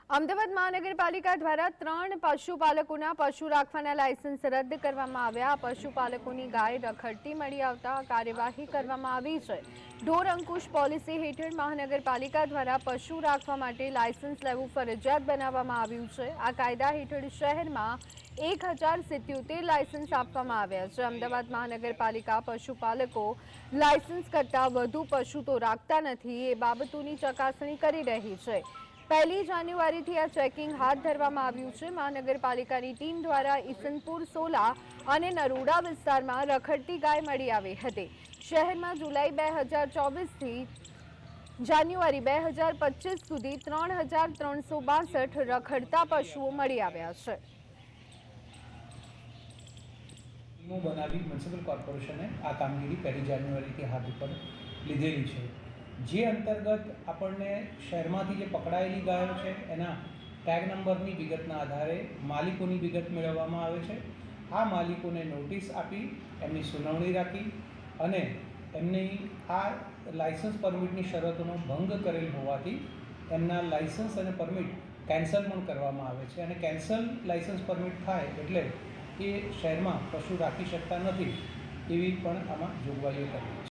અમદાવાદ મહાનગરપાલિકા દ્વારા 3 પશુપાલકોના પશુ રાખવાના લાયસન્સ રદ કરવામાં આવ્યા। પશુપાલકોની ગાય રખડતી મળી આવતા કાર્યવાહી કરવામાં આવી છે। ઢોર અંકુશ પોલિસી હેઠળ મહાનગરપાલિકા દ્વારા પશુ રાખવા માટે લાયસન્સ લેવું ફરજિયાત બનાવવામાં આવ્યું છે। આ કાયદા હેઠળ શહેરમાં 1077 લાયસન્સ આપવામાં આવ્યા છે। અમદાવાદ મહાનગરપાલિકા પશુપાલકો લાયસન્સ કરતાં વધુ પશુ તો રાખતા નથી એ બાબતોની ચકાસણી કરી રહી છે। 1 જાન્યુઆરીથી આ ચેકિંગ હાથ ધરવામાં આવ્યું છે। મહાનગરપાલિકાની ટીમ દ્વારા ઈસનપુર, સોલા અને નરોડા વિસ્તારમાં રખડતી ગાય મળી આવી હતી। શહેરમાં જુલાઈ 2024થી જાન્યુઆરી 2025 સુધી 3362 રખડતા પશુઓ મળી આવ્યા છે। બનાવી મ્યુનિસિપલ કોર્પોરેશને આ કામગીરી 1 જાન્યુઆરીથી હાથ ઉપર લીધેલી છે। જે અંતર્ગત આપણને શહેરમાંથી જે પકડાયેલી ગાયો છે એના ટેગ નંબરની વિગતના આધારે માલિકોની વિગત મેળવવામાં આવે છે। આ માલિકોને નોટિસ આપી એમની સુનાવણી રાખી અને એમની આ લાયસન્સ પરમિટની શરતોનો ભંગ કરેલ હોવાથી એમના લાયસન્સ અને પરમિટ કેન્સલ પણ કરવામાં આવે છે અને કેન્સલ લાયસન્સ પરમિટ થાય એટલે એ શહેરમાં પશુ રાખી શકતા નથી એવી પણ આમાં જોગવાઈઓ કરી છે।